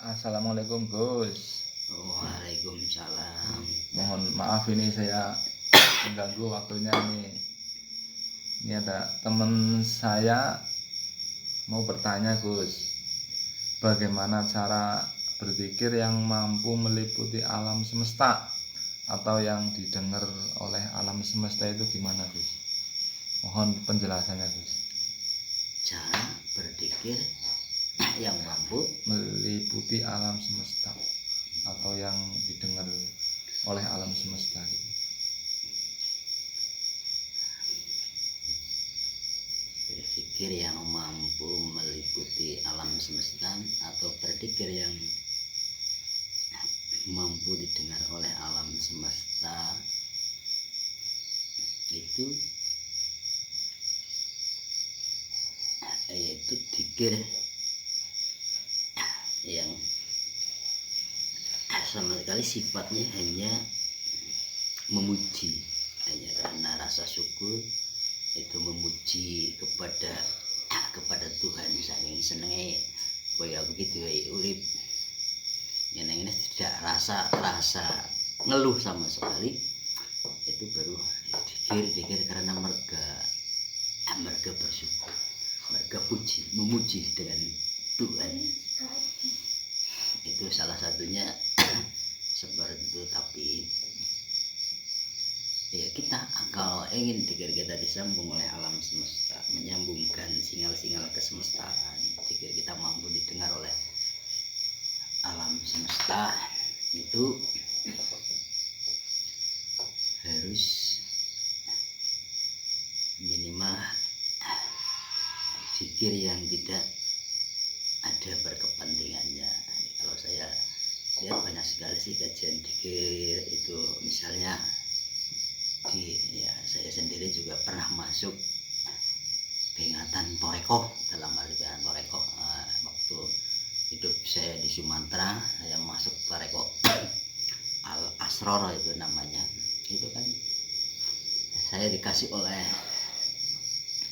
Assalamualaikum Gus. Waalaikumsalam. Mohon maaf ini saya mengganggu waktunya nih. Ini ada teman saya mau bertanya Gus. Bagaimana cara berzikir yang mampu meliputi alam semesta atau yang didengar oleh alam semesta itu gimana Gus? Mohon penjelasannya Gus. Cara berzikir yang mampu Meliputi alam semesta atau yang didengar oleh alam semesta gitu. Berzikir yang mampu meliputi alam semesta atau berzikir yang mampu didengar oleh alam semesta itu yaitu zikir yang sama sekali sifatnya hanya memuji, hanya karena rasa syukur itu memuji kepada Tuhan, saking senengnya kaya begitu ya urip yang ini tidak rasa ngeluh sama sekali, itu baru dikir karena merga bersyukur, merga puji, memuji dengan Tuhan. Itu salah satunya seperti itu. Tapi ya kita kalau ingin zikir kita disambung oleh alam semesta, menyambungkan singal-singal kesemestaan, zikir kita mampu didengar oleh alam semesta, itu harus minimal zikir yang tidak ada berkepentingannya. Kalau saya lihat banyak sekali sih kajian zikir itu, misalnya saya sendiri juga pernah masuk peringatan Torekoh. Dalam hal peringatan Torekoh, waktu hidup saya di Sumatera, saya masuk Torekoh Al Asror itu namanya. Itu kan saya dikasih oleh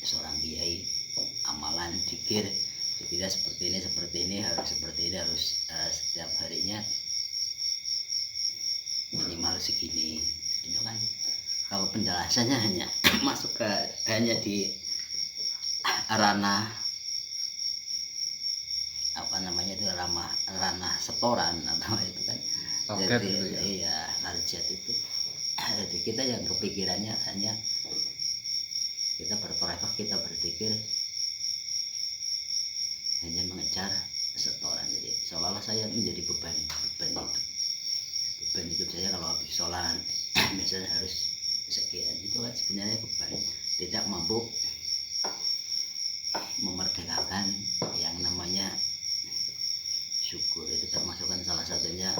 seorang kiai amalan zikir, tidak seperti ini harus setiap harinya minimal segini. Itu kan kalau penjelasannya hanya masuk ke hanya di ranah apa namanya itu ranah setoran atau itu kan Target jadi gitu ya. Iya, target itu. Jadi kita yang kepikirannya hanya kita bertorekoh, kita berzikir hanya mengejar setoran. Jadi seolah-olah saya menjadi beban hidup saya. Kalau habis sholat misalnya harus sekian, itu kan sebenarnya beban, tidak mampu memerdekakan yang namanya syukur. Itu termasukkan salah satunya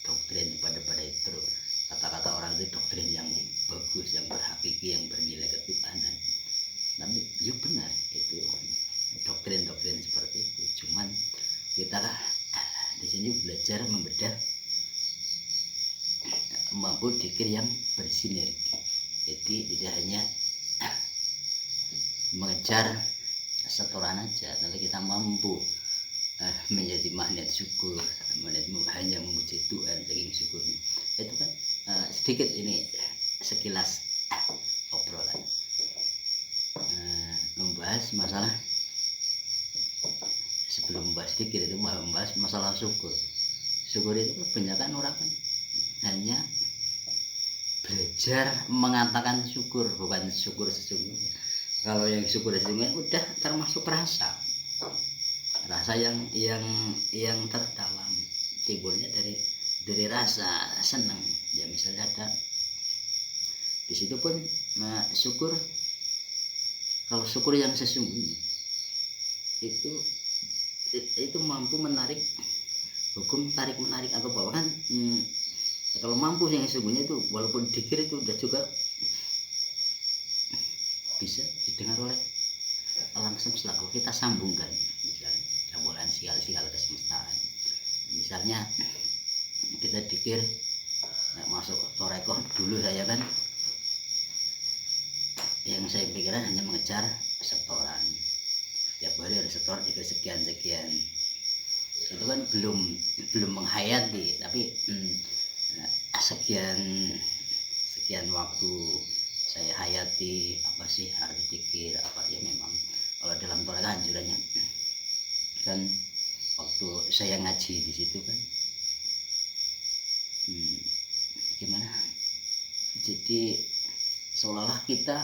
doktrin pada itu. Kata-kata orang itu doktrin yang bagus, yang berhakiki, yang bernilai ketuhanan. Tapi ya benar, itu doktrin seperti itu. Cuman kita di sini belajar membedah, mampu zikir yang bersinergi. Jadi tidak hanya mengejar setoran aja, tapi kita mampu menjadi magnet syukur, hanya memuji Tuhan saking syukurnya. Itu kan sedikit ini sekilas obrolan membahas masalah. Sebelum membahas zikir itu membahas masalah syukur. Syukur itu kebanyakan orang kan hanya belajar mengatakan syukur, bukan syukur sesungguhnya. Kalau yang syukur sesungguhnya udah termasuk rasa yang terdalam, timbulnya dari rasa senang. Ya misalnya ada di situ pun syukur. Kalau syukur yang sesungguhnya itu mampu menarik hukum tarik menarik atau bahwa kan kalau mampu yang sesungguhnya itu walaupun zikir itu udah juga bisa didengar oleh alam semesta. Kalau kita sambungkan misalnya campuran segala kesemestaan, misalnya kita zikir masuk torekoh dulu, saya kan yang saya pikiran hanya mengejar setoran, tiap hari harus setor zikir sekian. itu kan belum menghayati, tapi sekian waktu saya hayati apa sih arti pikir apa ya. Memang kalau dalam Torah anjurannya kan waktu saya ngaji di situ kan gimana, jadi seolah-olah kita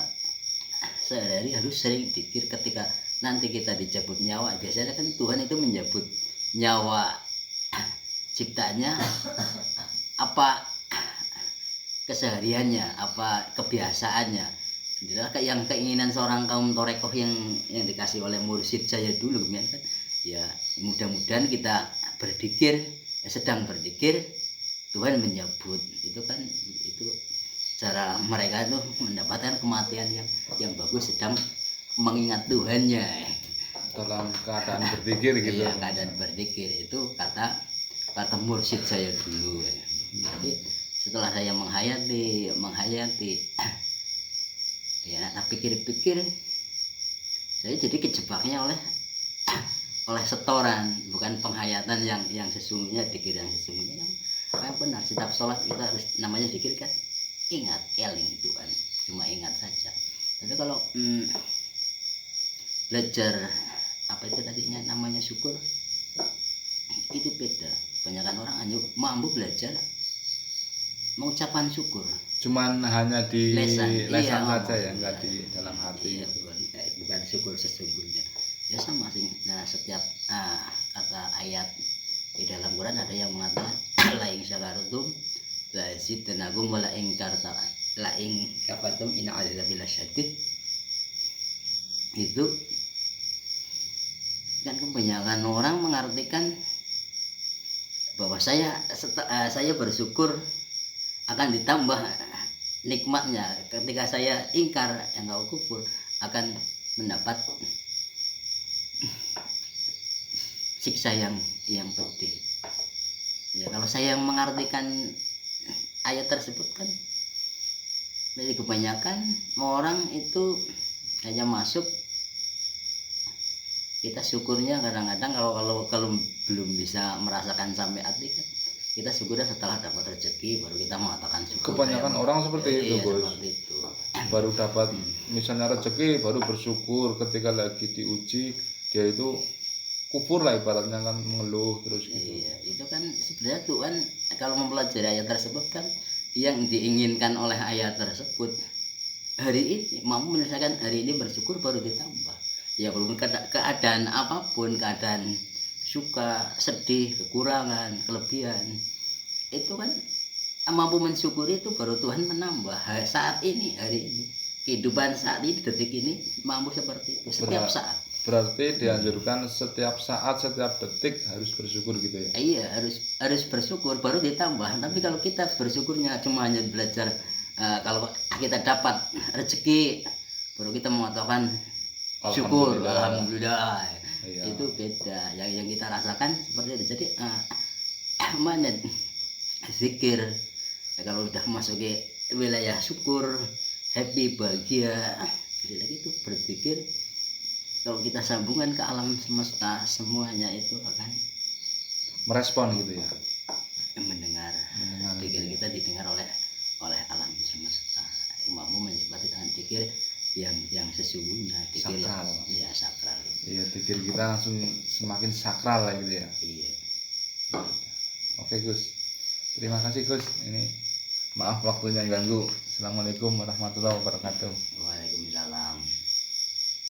sehari-hari harus sering pikir ketika nanti kita dicabut nyawa. Biasanya kan Tuhan itu mencabut nyawa ciptanya apa kesehariannya, apa kebiasaannya. Itulah yang keinginan seorang kaum torekoh yang dikasih oleh mursyid saya dulu kan, ya mudah-mudahan kita berzikir, sedang berzikir Tuhan menyebut. Itu kan itu cara mereka itu mendapatkan kematian yang bagus, sedang mengingat Tuhannya dalam keadaan berzikir gitu. Iya, keadaan berzikir itu kata mursyid saya dulu. Tapi setelah saya menghayati ya, tak pikir-pikir saya jadi kejebaknya oleh setoran, bukan penghayatan yang sesungguhnya, dikir yang sesungguhnya yang benar. Setiap sholat kita harus namanya dikir kan, ingat eling Tuhan, cuma ingat saja. Tapi kalau belajar apa itu tadinya namanya syukur, itu beda. Kebanyakan orang hanya mampu belajar mengucapkan syukur, cuman hanya di lesan iya, saja ya, enggak di dalam hati. Iya, bukan syukur sesungguhnya. Ya sama sih. Nah, setiap kata ayat di dalam Quran ada yang mengatakan la in syakartum la zidnakum wa la in kafartum inna adzabil syadid. Itu kan kebanyakan orang mengartikan bahwa saya bersyukur akan ditambah nikmatnya, ketika saya ingkar atau kufur akan mendapat siksa yang pedih. Ya, kalau saya mengartikan ayat tersebut kan, jadi kebanyakan orang itu hanya masuk, kita syukurnya kadang-kadang kalau belum bisa merasakan sampai hati kan, kita syukurnya setelah dapat rezeki baru kita mengatakan syukur. Kebanyakan orang seperti itu, Bos. Seperti itu. Baru dapat misalnya rezeki baru bersyukur, ketika lagi diuji dia itu kufur lah ibaratnya kan, mengeluh terus gitu. Iya, itu kan sebenarnya Tuhan kalau mempelajari ayat tersebut kan, yang diinginkan oleh ayat tersebut hari ini mampu menyelesaikan hari ini, bersyukur baru ditambah. Ya belum keadaan apapun, keadaan suka, sedih, kekurangan, kelebihan, itu kan mampu mensyukuri itu baru Tuhan menambah. Saat ini, hari ini, kehidupan saat ini, detik ini mampu seperti itu setiap saat. Berarti dianjurkan setiap saat, setiap detik harus bersyukur gitu ya. Iya, harus bersyukur baru ditambah. Tapi kalau kita bersyukurnya cuma hanya belajar, kalau kita dapat rezeki baru kita mengatakan syukur, alhamdulillah. Iya. Itu beda. Yang kita rasakan seperti itu. Jadi mana zikir kalau udah masuk ke wilayah syukur, happy, bahagia, lagi itu berzikir. Kalau kita sambungkan ke alam semesta, semuanya itu akan merespon gitu ya, mendengar zikir kita didengar oleh alam semesta. Mampu menyebabkan dengan zikir yang sesungguhnya, zikir sakral. Ya sakral. Iya, zikir kita langsung semakin sakral lah gitu ya. Iya. Oke Gus, terima kasih Gus. Ini maaf waktunya ganggu. Assalamualaikum warahmatullahi wabarakatuh.